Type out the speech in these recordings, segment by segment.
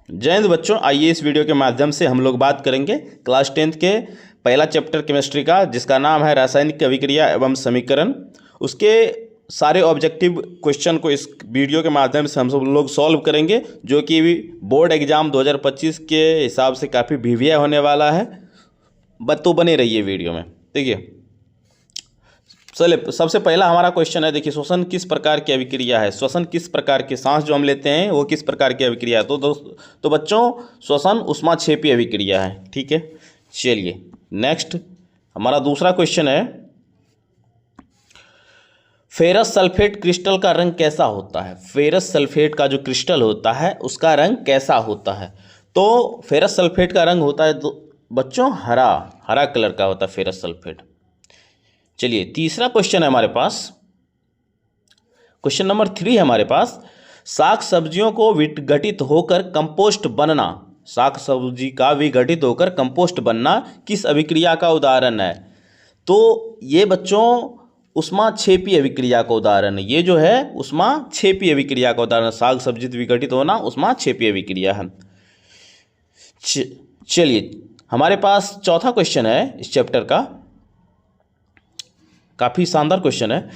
जय हिंद बच्चों, आइए इस वीडियो के माध्यम से हम लोग बात करेंगे क्लास 10th के पहला चैप्टर केमिस्ट्री का, जिसका नाम है रासायनिक अभिक्रिया एवं समीकरण। उसके सारे ऑब्जेक्टिव क्वेश्चन को इस वीडियो के माध्यम से हम सब लोग सॉल्व करेंगे, जो कि बोर्ड एग्जाम 2025 के हिसाब से काफ़ी वीवीआई होने वाला है। तो बने रहिए वीडियो में। देखिए, चलिए सबसे पहला हमारा क्वेश्चन है। देखिए, श्वसन किस प्रकार की अभिक्रिया है? श्वसन किस प्रकार के सांस जो हम लेते हैं वो किस प्रकार की अभिक्रिया है? तो बच्चों, श्वसन ऊष्माक्षेपी अभिक्रिया है। ठीक है, चलिए नेक्स्ट हमारा दूसरा क्वेश्चन है, फेरस सल्फेट क्रिस्टल का रंग कैसा होता है? फेरस सल्फेट का जो क्रिस्टल होता है उसका रंग कैसा होता है? तो फेरस सल्फेट का रंग होता है तो बच्चों हरा कलर का होता है फेरस सल्फेट। चलिए तीसरा क्वेश्चन है हमारे पास, क्वेश्चन नंबर 3 है हमारे पास, साग सब्जियों को विघटित होकर कंपोस्ट बनना, साग सब्जी का विघटित होकर कंपोस्ट बनना किस अभिक्रिया का उदाहरण है? तो ये बच्चों ऊष्माक्षेपी अभिक्रिया का उदाहरण है। ये जो है ऊष्माक्षेपी अभिक्रिया का उदाहरण, साग सब्जी विघटित होना ऊष्माक्षेपी अभिक्रिया है। चलिए हमारे पास चौथा क्वेश्चन है इस चैप्टर का, काफ़ी शानदार क्वेश्चन है।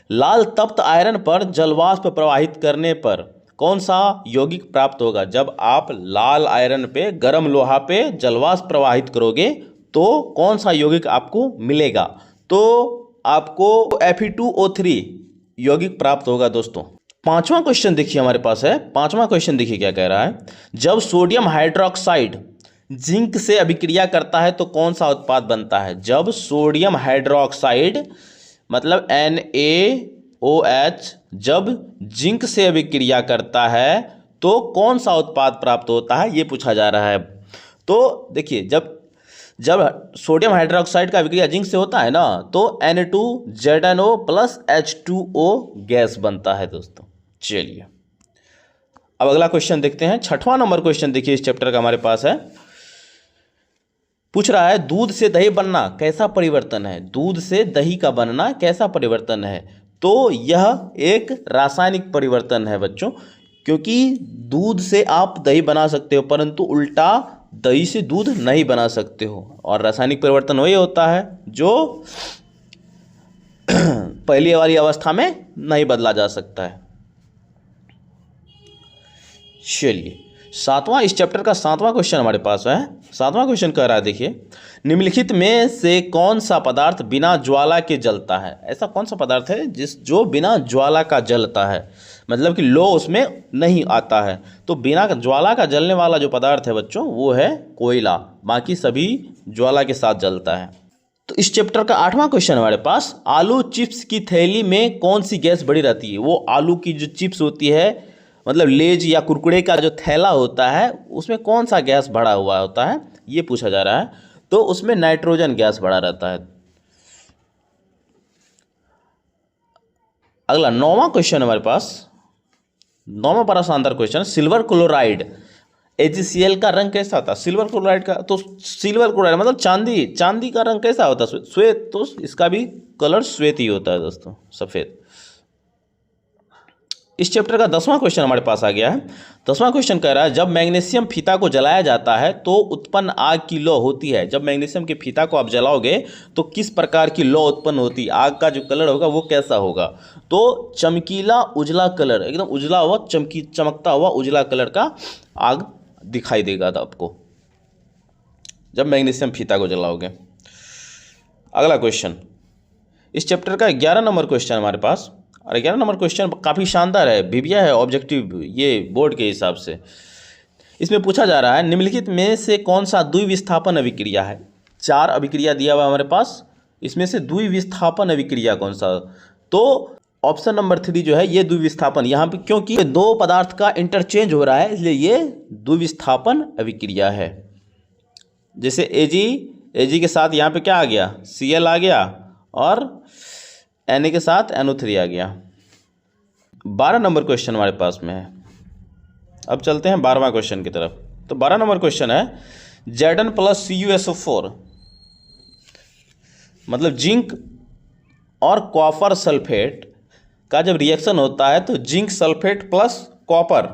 लाल तप्त आयरन पर जलवाष्प प्रवाहित करने पर कौन सा यौगिक प्राप्त होगा? जब आप लाल आयरन पे, गर्म लोहा पे जलवाष्प प्रवाहित करोगे तो कौन सा यौगिक आपको मिलेगा? तो आपको Fe2O3 यौगिक प्राप्त होगा दोस्तों। पांचवा क्वेश्चन देखिए हमारे पास है, पांचवा क्वेश्चन देखिए क्या कह रहा है, जब सोडियम हाइड्रोक्साइड जिंक से अभिक्रिया करता है तो कौन सा उत्पाद बनता है? जब सोडियम हाइड्रोक्साइड मतलब NaOH जब जिंक से अभिक्रिया करता है तो कौन सा उत्पाद प्राप्त होता है, ये पूछा जा रहा है। तो देखिए, जब सोडियम हाइड्रोक्साइड का अभिक्रिया जिंक से होता है ना, तो Na2ZnO प्लस H2O गैस बनता है दोस्तों। चलिए अब अगला क्वेश्चन देखते हैं। छठवां नंबर क्वेश्चन देखिए इस चैप्टर का हमारे पास है, पूछ रहा है दूध से दही बनना कैसा परिवर्तन है? दूध से दही का बनना कैसा परिवर्तन है? तो यह एक रासायनिक परिवर्तन है बच्चों, क्योंकि दूध से आप दही बना सकते हो परंतु उल्टा दही से दूध नहीं बना सकते हो। और रासायनिक परिवर्तन वही होता है जो पहली वाली अवस्था में नहीं बदला जा सकता है। चलिए सातवां, इस चैप्टर का सातवां क्वेश्चन हमारे पास है। सातवां क्वेश्चन कह रहा है, देखिए, निम्नलिखित में से कौन सा पदार्थ बिना ज्वाला के जलता है? ऐसा कौन सा पदार्थ है जो बिना ज्वाला का जलता है, मतलब कि लो उसमें नहीं आता है? तो बिना ज्वाला का जलने वाला जो पदार्थ है बच्चों वो है कोयला, बाकी सभी ज्वाला के साथ जलता है। तो इस चैप्टर का आठवां क्वेश्चन हमारे पास, आलू चिप्स की थैली में कौन सी गैस बड़ी रहती है? वो आलू की जो चिप्स होती है, मतलब लेज या कुरकुरे का जो थैला होता है, उसमें कौन सा गैस भरा हुआ होता है, ये पूछा जा रहा है। तो उसमें नाइट्रोजन गैस भरा रहता है। अगला नौवां क्वेश्चन हमारे पास, नौवां बड़ा शानदार क्वेश्चन, सिल्वर क्लोराइड AgCl का रंग कैसा होता है? सिल्वर क्लोराइड का, तो सिल्वर क्लोराइड मतलब चांदी का रंग कैसा होता है? श्वेत। तो इसका भी कलर श्वेत ही होता है दोस्तों, सफेद। इस चैप्टर का 10वां क्वेश्चन हमारे पास आ गया है। 10वां क्वेश्चन कह रहा है, जब मैग्नीशियम फीता को जलाया जाता है तो उत्पन्न आग की लौ होती है। जब मैग्नीशियम के फीता को आप जलाओगे तो किस प्रकार की लौ उत्पन्न होती है? आग का जो कलर होगा वो कैसा होगा? तो चमकीला उजला कलर, एकदम उजला हुआ चमकता हुआ उजला कलर का आग दिखाई देगा आपको जब मैग्नीशियम फीता को जलाओगे। अगला क्वेश्चन, इस चैप्टर का 11 नंबर क्वेश्चन हमारे पास, और 11 नंबर क्वेश्चन काफ़ी शानदार है, वीवीआई है ऑब्जेक्टिव ये बोर्ड के हिसाब से। इसमें पूछा जा रहा है, निम्नलिखित में से कौन सा द्विविस्थापन अभिक्रिया है? 4 अभिक्रिया दिया हुआ हमारे पास, इसमें से द्विविस्थापन अभिक्रिया कौन सा? तो ऑप्शन नंबर 3 जो है ये द्विविस्थापन, यहाँ पे क्योंकि 2 पदार्थ का इंटरचेंज हो रहा है इसलिए ये द्विविस्थापन अभिक्रिया है। जैसे Ag के साथ यहाँ पे क्या आ गया? Cl आ गया, और Na के साथ NO3 आ गया। 12 नंबर क्वेश्चन हमारे पास में है। अब चलते हैं 12वां क्वेश्चन की तरफ। तो 12 नंबर क्वेश्चन है, Zn प्लस CuSO4 मतलब जिंक और कॉपर सल्फेट का जब रिएक्शन होता है तो जिंक सल्फेट प्लस कॉपर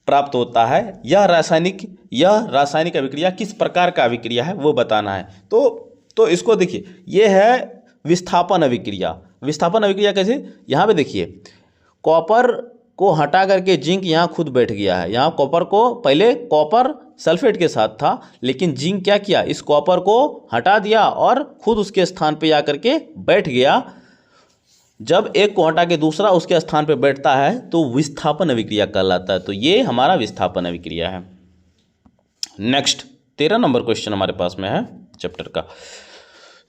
प्राप्त होता है। यह रासायनिक अभिक्रिया किस प्रकार का अभिक्रिया है वो बताना है। तो इसको देखिए, ये है विस्थापन अभिक्रिया। विस्थापन अभिक्रिया कैसे, यहाँ पे देखिए, कॉपर को हटा करके जिंक यहाँ खुद बैठ गया है। यहाँ कॉपर को, पहले कॉपर सल्फेट के साथ था, लेकिन जिंक क्या किया, इस कॉपर को हटा दिया और खुद उसके स्थान पे जाकर के बैठ गया। जब एक को हटा के दूसरा उसके स्थान पे बैठता है तो विस्थापन अभिक्रिया कहलाता है। तो ये हमारा विस्थापन अभिक्रिया है। नेक्स्ट 13 नंबर क्वेश्चन हमारे पास में है चैप्टर का।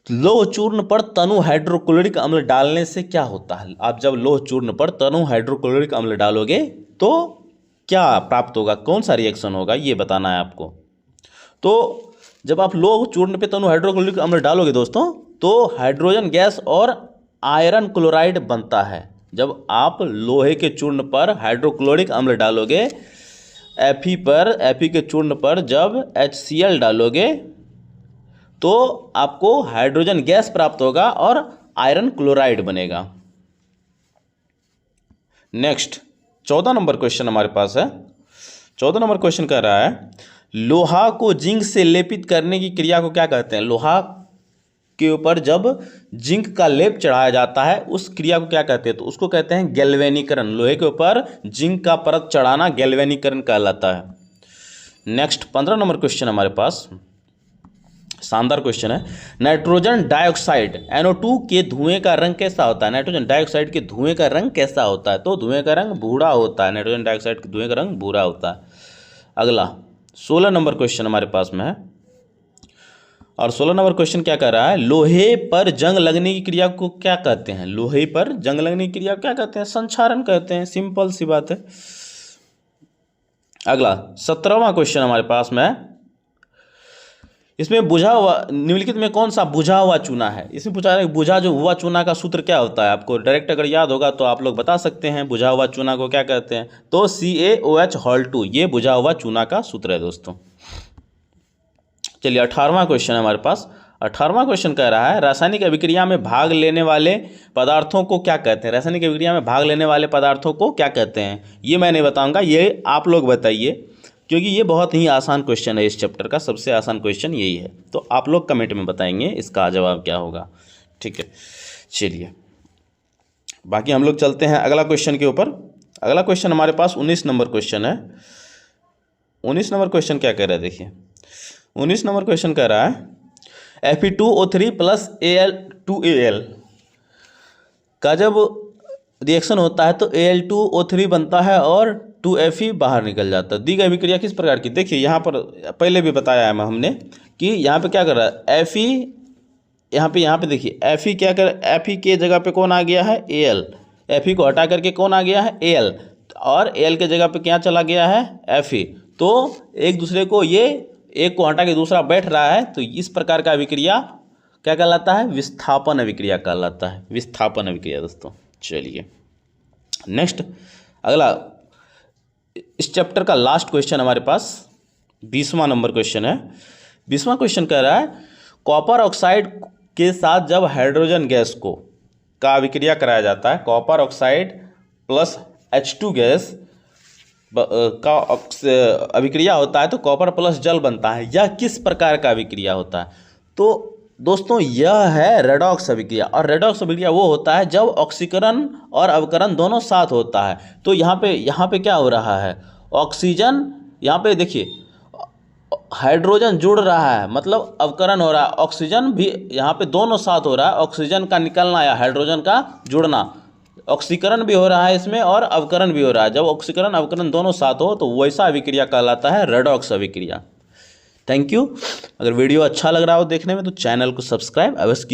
लौह चूर्ण पर तनु हाइड्रोक्लोरिक अम्ल डालने से क्या होता है। आप जब लौह चूर्ण पर तनु हाइड्रोक्लोरिक अम्ल डालोगे तो क्या प्राप्त होगा, कौन सा रिएक्शन होगा, ये बताना है आपको। तो जब आप लौह चूर्ण पे तनु हाइड्रोक्लोरिक अम्ल डालोगे दोस्तों, तो हाइड्रोजन गैस और आयरन क्लोराइड बनता है। जब आप लोहे के चूर्ण पर हाइड्रोक्लोरिक अम्ल डालोगे, Fe के चूर्ण पर जब HCl डालोगे तो आपको हाइड्रोजन गैस प्राप्त होगा और आयरन क्लोराइड बनेगा। नेक्स्ट 14 नंबर क्वेश्चन हमारे पास है। 14 नंबर क्वेश्चन कह रहा है, लोहा को जिंक से लेपित करने की क्रिया को क्या कहते हैं। लोहा के ऊपर जब जिंक का लेप चढ़ाया जाता है उस क्रिया को क्या कहते हैं, तो उसको कहते हैं गैल्वेनीकरण। लोहे के ऊपर जिंक का परत चढ़ाना गैल्वेनीकरण कहलाता है। नेक्स्ट 15 नंबर क्वेश्चन हमारे पास, शानदार क्वेश्चन है। नाइट्रोजन डाइऑक्साइड NO2 के धुएं का रंग कैसा होता है। नाइट्रोजन डाइऑक्साइड के धुएं का रंग कैसा होता है, तो धुएं का रंग भूरा होता है। नाइट्रोजन डाइऑक्साइड के धुएं का रंग भूरा होता है। अगला 16 नंबर क्वेश्चन हमारे पास में है, और 16 नंबर क्वेश्चन क्या कह रहा है, लोहे पर जंग लगने की क्रिया को क्या कहते हैं। लोहे पर जंग लगने की क्रिया को क्या कहते हैं, संक्षारण कहते हैं। सिंपल सी बात है। अगला 17वां क्वेश्चन हमारे पास में है। इसमें बुझा हुआ, निम्नलिखित में कौन सा बुझा हुआ चूना है। इसमें पूछा है बुझा जो हुआ चूना का सूत्र क्या होता है। आपको डायरेक्ट अगर याद होगा तो आप लोग बता सकते हैं बुझा हुआ चूना को क्या कहते हैं, तो CaOH2 ये बुझा हुआ चूना का सूत्र है दोस्तों। चलिए 18वां क्वेश्चन है हमारे पास। 18वां क्वेश्चन कह रहा है, रासायनिक अभिक्रिया में भाग लेने वाले पदार्थों को क्या कहते हैं। रासायनिक अभिक्रिया में भाग लेने वाले पदार्थों को क्या कहते हैं, ये मैं नहीं बताऊंगा, ये आप लोग बताइए, क्योंकि ये बहुत ही आसान क्वेश्चन है। इस चैप्टर का सबसे आसान क्वेश्चन यही है। तो आप लोग कमेंट में बताएंगे इसका जवाब क्या होगा। ठीक है, चलिए बाकी हम लोग चलते हैं अगला क्वेश्चन के ऊपर। अगला क्वेश्चन हमारे पास 19 नंबर क्वेश्चन है। 19 नंबर क्वेश्चन क्या कह रहा है, देखिए 19 नंबर क्वेश्चन कह रहा है Fe2O3 प्लस Al2Al का जब रिएक्शन होता है तो Al2O3 बनता है और 2Fe बाहर निकल जाता है। दी गई अभिक्रिया किस प्रकार की। देखिए यहाँ पर पहले भी बताया है हमने कि यहाँ पे क्या कर रहा है, Fe यहाँ पे देखिए Fe क्या कर, Fe के जगह पे कौन आ गया है, Al। Fe को हटा करके कौन आ गया है, Al, और Al के जगह पे क्या चला गया है, Fe। तो एक दूसरे को, ये एक को हटा के दूसरा बैठ रहा है, तो इस प्रकार का अभिक्रिया क्या कहलाता है, विस्थापन अभिक्रिया कहलाता है। विस्थापन अभिक्रिया दोस्तों। चलिए नेक्स्ट अगला, इस चैप्टर का लास्ट क्वेश्चन हमारे पास 20वां नंबर क्वेश्चन है। 20वां क्वेश्चन कह रहा है, कॉपर ऑक्साइड के साथ जब हाइड्रोजन गैस को का अभिक्रिया कराया जाता है, copper oxide plus H2 gas का अभिक्रिया होता है तो कॉपर प्लस जल बनता है। यह किस प्रकार का अभिक्रिया होता है, तो दोस्तों यह है रेडॉक्स अभिक्रिया। और रेडॉक्स अभिक्रिया वो होता है जब ऑक्सीकरण और अवकरण दोनों साथ होता है। तो यहाँ पे क्या हो रहा है, ऑक्सीजन, यहाँ पे देखिए हाइड्रोजन जुड़ रहा है, मतलब अवकरण हो रहा है। ऑक्सीजन भी यहाँ पे दोनों साथ हो रहा है, ऑक्सीजन का निकलना या हाइड्रोजन का जुड़ना, ऑक्सीकरण भी हो रहा है इसमें और अवकरण भी हो रहा है। जब ऑक्सीकरण अवकरण दोनों साथ हो तो वैसा अभिक्रिया कहलाता है रेडॉक्स अभिक्रिया। Thank you. अगर वीडियो अच्छा लग रहा हो देखने में तो चैनल को सब्सक्राइब अवश्य कीजिए।